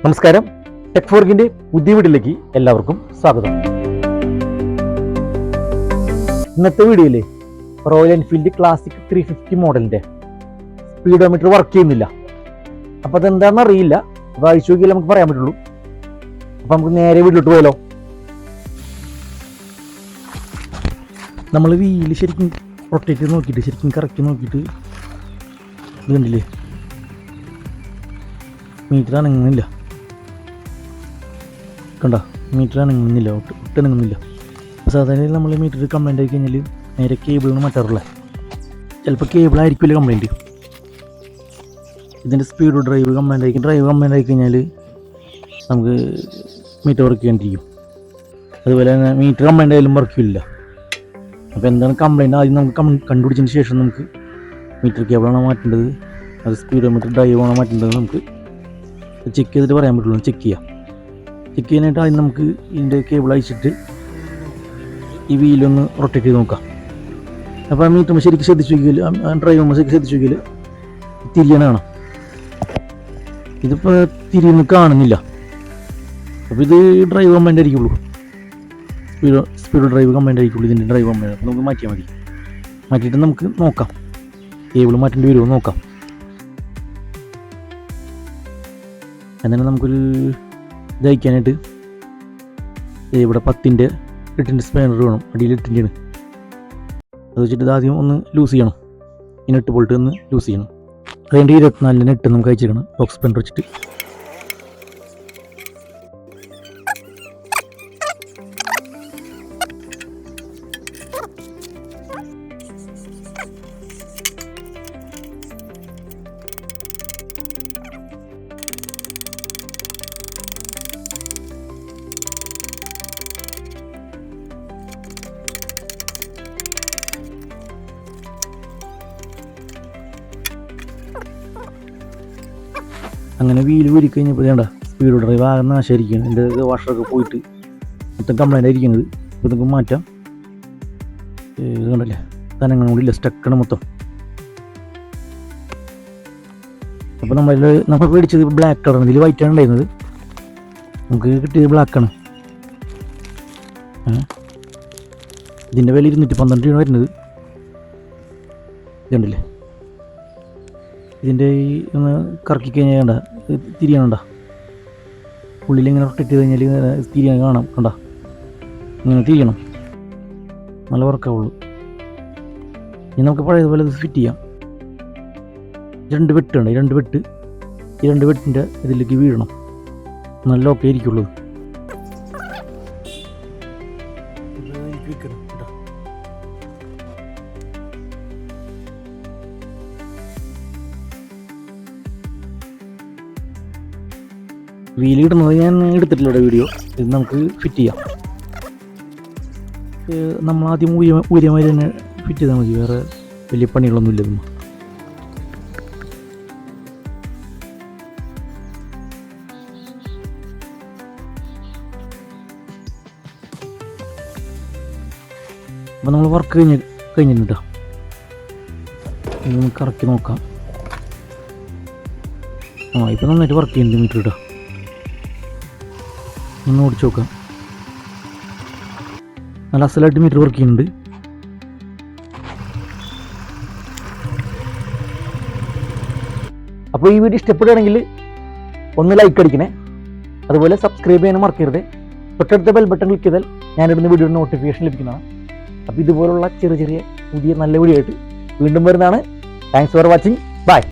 നമസ്കാരം, ടെക് ഫോർക്കിൻ്റെ പുതിയ വീഡിയോയിലേക്ക് എല്ലാവർക്കും സ്വാഗതം. ഇന്നത്തെ വീഡിയോയിലെ റോയൽ എൻഫീൽഡ് ക്ലാസിക് 350 മോഡലിൻ്റെ സ്പീഡോമീറ്റർ വർക്ക് ചെയ്യുന്നില്ല. അപ്പോൾ അതെന്താണെന്ന് അറിയില്ല, അപ്പോൾ അഴിച്ചു നോക്കിയാൽ നമുക്ക് പറയാൻ പറ്റുള്ളൂ. അപ്പോൾ നമുക്ക് നേരെ വീട്ടിലോട്ട് പോയാലോ. നമ്മൾ വീല് ശരിക്കും റൊട്ടേറ്റ് ചെയ്ത് നോക്കിയിട്ട് ശരിക്കും കറക്റ്റ് നോക്കിയിട്ട് ഇത് കണ്ടില്ലേ, മീറ്റർ അനങ്ങുന്നില്ല. കണ്ടോ, മീറ്റർ അനങ്ങുന്നില്ല, ഒട്ടനങ്ങുന്നില്ല. സാധാരണ നമ്മൾ മീറ്റർ കംപ്ലൈൻ്റ് ആയി കഴിഞ്ഞാൽ നേരെ കേബിളാണ് മാറ്റാറുള്ളത്. ചിലപ്പോൾ കേബിളായിരിക്കില്ല കംപ്ലൈൻറ്റ്. ഇതിൻ്റെ സ്പീഡ് ഡ്രൈവ് കംപ്ലൈൻ്റ് ആയി കഴിഞ്ഞാൽ നമുക്ക് മീറ്റർ വർക്ക് ചെയ്യാണ്ടിരിക്കും. അതുപോലെ തന്നെ മീറ്റർ കംപ്ലൈൻ്റ് ആയാലും വർക്ക് ചെയ്യില്ല. അപ്പോൾ എന്താണ് കംപ്ലൈൻറ്റ് ആദ്യം നമുക്ക് കണ്ടുപിടിച്ചതിന് ശേഷം നമുക്ക് മീറ്റർ കേബിളാണോ മാറ്റേണ്ടത്, അത് സ്പീഡോമീറ്റർ ഡ്രൈവ് ആണോ മാറ്റേണ്ടത് നമുക്ക് ചെക്ക് ചെയ്തിട്ട് പറയാൻ പറ്റുള്ളൂ. ചെക്ക് ചെയ്യാനായിട്ട് ആദ്യം നമുക്ക് ഇതിൻ്റെ കേബിൾ അയച്ചിട്ട് ഈ വീലൊന്ന് റൊട്ടേറ്റ് ചെയ്ത് നോക്കാം. അപ്പോൾ ആ മീറ്റർ ശരിക്കും ശ്രദ്ധിച്ചു നോക്കിയാൽ, ഡ്രൈവ് ശരിക്കും ശ്രദ്ധിച്ചു നോക്കിയാൽ തിരിയണ കാണാം. ഇതിപ്പോൾ തിരിയൊന്നും കാണുന്നില്ല. അപ്പോൾ ഇത് ഡ്രൈവ് കംപ്ലൈൻ്റ് ആയിരിക്കുള്ളൂ, സ്പീഡ് ഡ്രൈവ് കംപ്ലൈൻ്റ് ആയിരിക്കുള്ളൂ ഇതിൻ്റെ ഡ്രൈവ് കംപ്ലൈൻ്റ്. അപ്പോൾ നമുക്ക് മാറ്റിയാൽ മതി. മാറ്റിയിട്ട് നമുക്ക് നോക്കാം കേബിൾ മാറ്റേണ്ടി വരുമോ നോക്കാം. അങ്ങനെ നമുക്കൊരു ഇതയക്കാനായിട്ട് ഇവിടെ 10-ൻ്റെ 8-ൻ്റെ സ്പാനർ വേണം. അടിയിൽ 8-ൻ്റെയാണ്. അത് വെച്ചിട്ട് ആദ്യം ഒന്ന് ലൂസ് ചെയ്യണം. ഈ നെട്ട് പോയിട്ട് ഒന്ന് ലൂസ് ചെയ്യണം. അതിൻ്റെ 24-ൻ്റെ നെട്ട് നമുക്ക് അയച്ചേക്കണം ബോക്സ് സ്പാനർ വെച്ചിട്ട്. അങ്ങനെ വീല് ഊരി കഴിഞ്ഞപ്പോൾ വേണ്ട സ്പീഡ് ഡ്രൈവ് ആകെ നാശമായിരിക്കുകയാണ്. എൻ്റെ വാഷറൊക്കെ പോയിട്ട് മൊത്തം കംപ്ലൈൻ്റ് ആയിരിക്കുന്നത്. ഇപ്പോൾ നമുക്ക് മാറ്റാം. ഇത് കണ്ടല്ലേ, തനങ്ങൾ കൂടി ഇല്ല, സ്റ്റക്കാണ് മൊത്തം. അപ്പോൾ നമ്മൾ മേടിച്ചത് ബ്ലാക്ക് കളറാണ്. ഇതിൽ വൈറ്റാണ് ഉണ്ടായിരുന്നത്, നമുക്ക് കിട്ടിയത് ബ്ലാക്കാണ്. ഇതിൻ്റെ വില 212 രൂപ വരുന്നത്. ഇതുണ്ടല്ലേ, ഇതിൻ്റെ ഈ ഒന്ന് കറക്കി കഴിഞ്ഞാൽ കണ്ട തിരിയാനുണ്ട, ഉള്ളിലിങ്ങനെ റൊട്ടേറ്റ് ചെയ്ത് കഴിഞ്ഞാൽ തിരിയാൻ കാണാം. കണ്ട, ഇങ്ങനെ തിരിയണം, നല്ല വർക്കാവുള്ളൂ. ഇനി നമുക്ക് പഴയതുപോലെ ഇത് ഫിറ്റ് ചെയ്യാം. 2 വെട്ടുണ്ട്, ഈ 2 വെട്ടിൻ്റെ ഇതിലേക്ക് വീഴണം, നല്ല ഓക്കെ ആയിരിക്കുള്ളൂ. വീലിടുന്നത് ഞാൻ എടുത്തിട്ടില്ല ഇവിടെ വീഡിയോ. ഇത് നമുക്ക് ഫിറ്റ് ചെയ്യാം. നമ്മൾ ആദ്യം ഊര്യമായി തന്നെ ഫിറ്റ് ചെയ്താൽ മതി, വേറെ വലിയ പണികളൊന്നുമില്ല. ഇതൊന്നും അപ്പോൾ നമ്മൾ വർക്ക് കഴിഞ്ഞിട്ടുണ്ട്. നമുക്ക് കറക്കി നോക്കാം. ഇപ്പോൾ നന്നായിട്ട് വർക്ക് ചെയ്യുന്നുണ്ട് മീറ്റർ ഇട്ടാ. ഒന്ന് ഓടിച്ച് നോക്കാം. നല്ല അസലായിട്ട് മീറ്റർ വർക്ക് ചെയ്യുന്നുണ്ട്. അപ്പോൾ ഈ വീഡിയോ ഇഷ്ടപ്പെടുകയാണെങ്കിൽ ഒന്ന് ലൈക്ക് അടിക്കണേ. അതുപോലെ സബ്സ്ക്രൈബ് ചെയ്യാനും മറക്കരുത്. തൊട്ടടുത്ത ബെൽ ബട്ടൺ ക്ലിക്ക് ചെയ്താൽ ഞാനിടുന്ന വീഡിയോയുടെ നോട്ടിഫിക്കേഷൻ ലഭിക്കുന്നതാണ്. അപ്പോൾ ഇതുപോലുള്ള ചെറിയ പുതിയ നല്ല വീഡിയോ ആയിട്ട് വീണ്ടും വരുന്നതാണ്. Thanks for watching. ബൈ.